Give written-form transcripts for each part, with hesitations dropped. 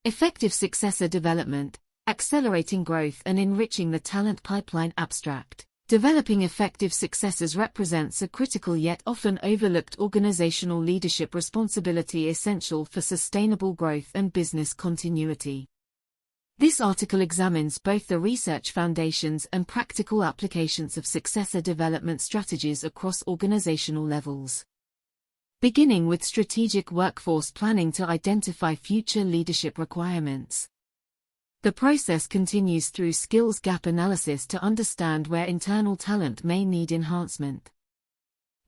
Effective successor development, accelerating growth and enriching the talent pipeline. Abstract. Developing effective successors represents a critical yet often overlooked organizational leadership responsibility essential for sustainable growth and business continuity. This article examines both the research foundations and practical applications of successor development strategies across organizational levels. Beginning with strategic workforce planning to identify future leadership requirements. The process continues through skills gap analysis to understand where internal talent may need enhancement.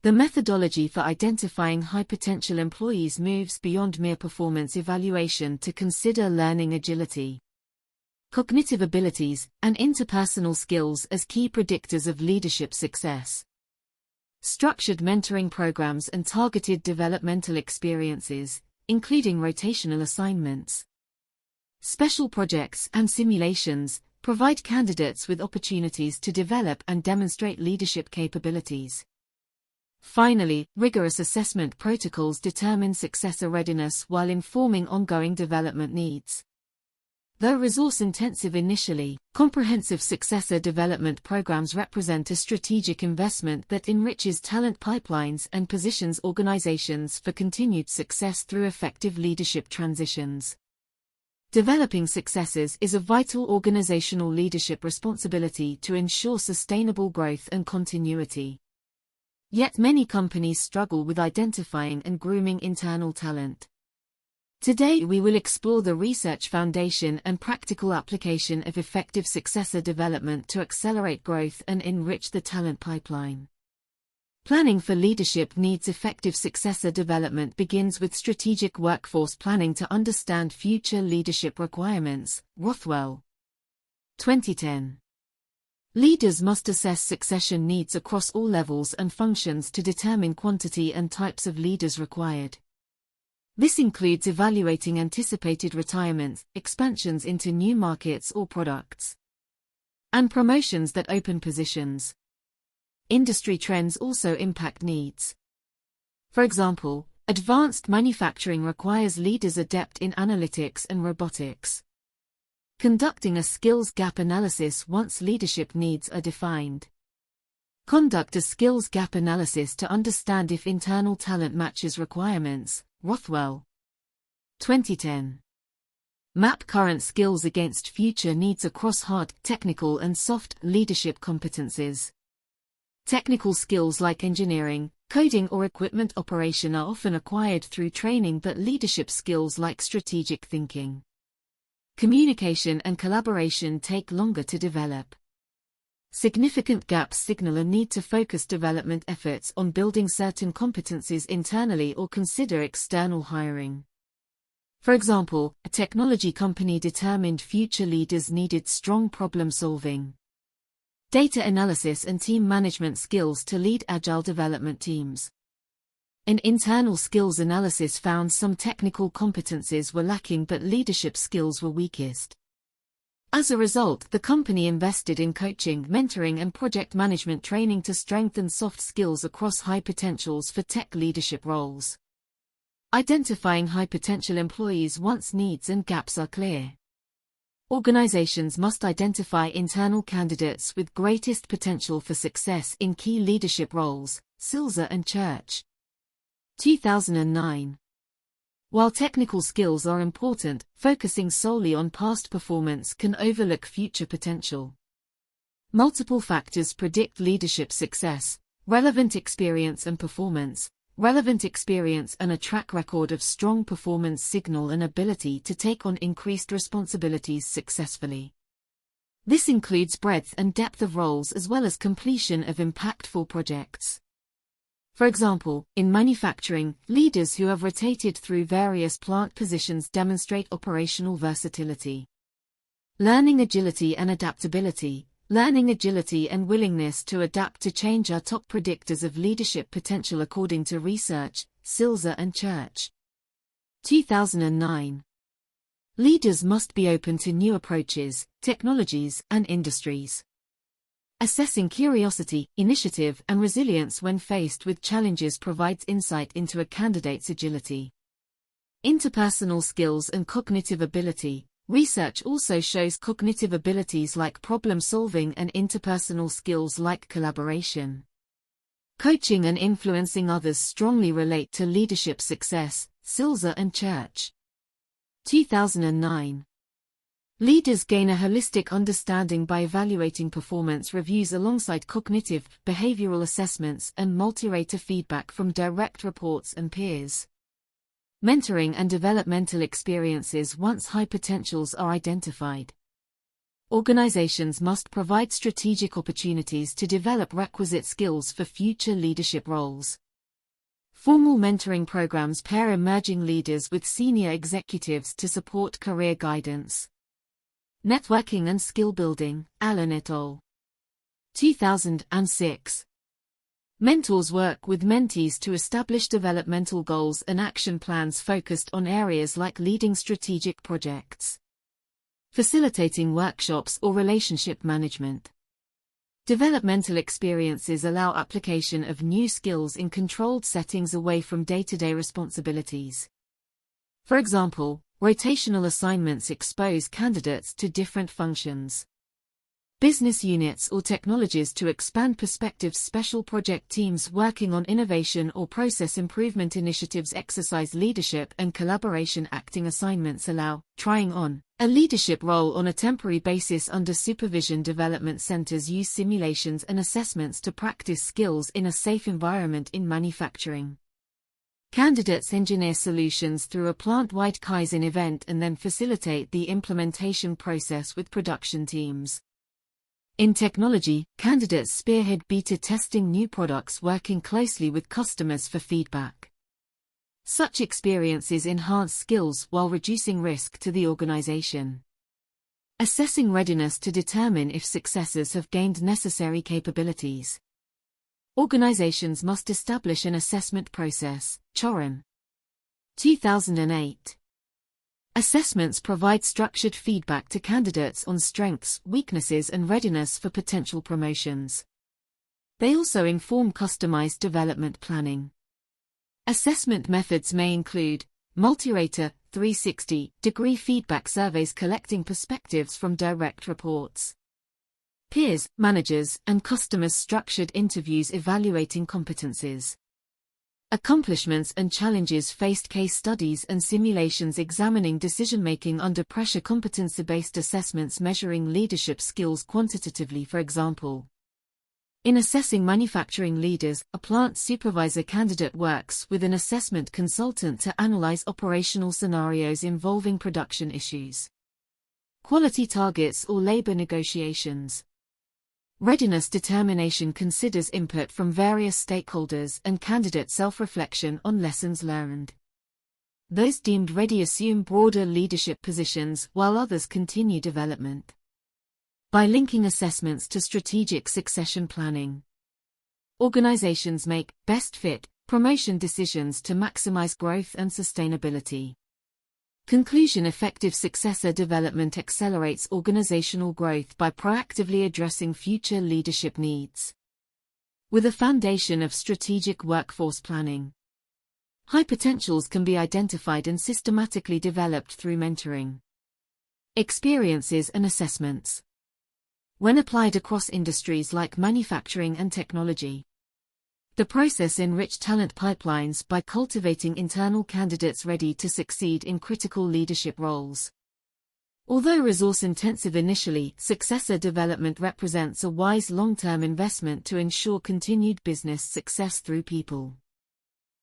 The methodology for identifying high-potential employees moves beyond mere performance evaluation to consider learning agility, cognitive abilities, and interpersonal skills as key predictors of leadership success. Structured mentoring programs and targeted developmental experiences, including rotational assignments, special projects and simulations, provide candidates with opportunities to develop and demonstrate leadership capabilities. Finally, rigorous assessment protocols determine successor readiness while informing ongoing development needs. Though resource-intensive initially, comprehensive successor development programs represent a strategic investment that enriches talent pipelines and positions organizations for continued success through effective leadership transitions. Developing successors is a vital organizational leadership responsibility to ensure sustainable growth and continuity. Yet many companies struggle with identifying and grooming internal talent. Today we will explore the research foundation and practical application of effective successor development to accelerate growth and enrich the talent pipeline. Planning for leadership needs. Effective successor development begins with strategic workforce planning to understand future leadership requirements. Rothwell. 2010. Leaders must assess succession needs across all levels and functions to determine quantity and types of leaders required. This includes evaluating anticipated retirements, expansions into new markets or products, and promotions that open positions. Industry trends also impact needs. For example, advanced manufacturing requires leaders adept in analytics and robotics. Conducting a skills gap analysis once leadership needs are defined. Conduct a skills gap analysis to understand if internal talent matches requirements. Rothwell. 2010. Map current skills against future needs across hard, technical and soft leadership competencies. Technical skills like engineering, coding or equipment operation are often acquired through training, but leadership skills like strategic thinking, communication and collaboration take longer to develop. Significant gaps signal a need to focus development efforts on building certain competencies internally or consider external hiring. For example, a technology company determined future leaders needed strong problem-solving, data analysis and team management skills to lead agile development teams. An internal skills analysis found some technical competencies were lacking but leadership skills were weakest. As a result, the company invested in coaching, mentoring and project management training to strengthen soft skills across high potentials for tech leadership roles. Identifying high potential employees once needs and gaps are clear. Organizations must identify internal candidates with greatest potential for success in key leadership roles. Silzer and Church. 2009. While technical skills are important, focusing solely on past performance can overlook future potential. Multiple factors predict leadership success: relevant experience and performance. Relevant experience and a track record of strong performance signal an ability to take on increased responsibilities successfully. This includes breadth and depth of roles as well as completion of impactful projects. For example, in manufacturing, leaders who have rotated through various plant positions demonstrate operational versatility. Learning agility and adaptability. Learning agility and willingness to adapt to change are top predictors of leadership potential according to research. Silzer and Church. 2009. Leaders must be open to new approaches, technologies, and industries. Assessing curiosity, initiative, and resilience when faced with challenges provides insight into a candidate's agility. Interpersonal skills and cognitive ability. Research also shows cognitive abilities like problem solving and interpersonal skills like collaboration. Coaching and influencing others strongly relate to leadership success. Silzer and Church. 2009. Leaders gain a holistic understanding by evaluating performance reviews alongside cognitive, behavioral assessments and multi-rater feedback from direct reports and peers. Mentoring and developmental experiences once high potentials are identified. Organizations must provide strategic opportunities to develop requisite skills for future leadership roles. Formal mentoring programs pair emerging leaders with senior executives to support career guidance. Networking and skill building. Allen et al. 2006. Mentors work with mentees to establish developmental goals and action plans focused on areas like leading strategic projects, facilitating workshops or relationship management. Developmental experiences allow application of new skills in controlled settings away from day-to-day responsibilities. For example, rotational assignments expose candidates to different functions. Business units or technologies to expand perspectives. Special project teams working on innovation or process improvement initiatives exercise leadership and collaboration. Acting assignments allow trying on a leadership role on a temporary basis under supervision. Development centers use simulations and assessments to practice skills in a safe environment. In manufacturing, candidates engineer solutions through a plant-wide Kaizen event and then facilitate the implementation process with production teams. In technology, candidates spearhead beta testing new products, working closely with customers for feedback. Such experiences enhance skills while reducing risk to the organization. Assessing readiness to determine if successors have gained necessary capabilities. Organizations must establish an assessment process. Choran. 2008. Assessments provide structured feedback to candidates on strengths, weaknesses, and readiness for potential promotions. They also inform customized development planning. Assessment methods may include multi-rater, 360-degree feedback surveys collecting perspectives from direct reports, peers, managers, and customers, structured interviews evaluating competencies, accomplishments and challenges faced, case studies and simulations examining decision-making under pressure, competency-based assessments measuring leadership skills quantitatively. For example, in assessing manufacturing leaders, a plant supervisor candidate works with an assessment consultant to analyze operational scenarios involving production issues, quality targets, or labor negotiations. Readiness determination considers input from various stakeholders and candidate self-reflection on lessons learned. Those deemed ready assume broader leadership positions while others continue development. By linking assessments to strategic succession planning, organizations make best fit promotion decisions to maximize growth and sustainability. Conclusion: effective successor development accelerates organizational growth by proactively addressing future leadership needs. With a foundation of strategic workforce planning, high potentials can be identified and systematically developed through mentoring, experiences, and assessments. When applied across industries like manufacturing and technology, the process enrich talent pipelines by cultivating internal candidates ready to succeed in critical leadership roles. Although resource-intensive initially, successor development represents a wise long-term investment to ensure continued business success through people.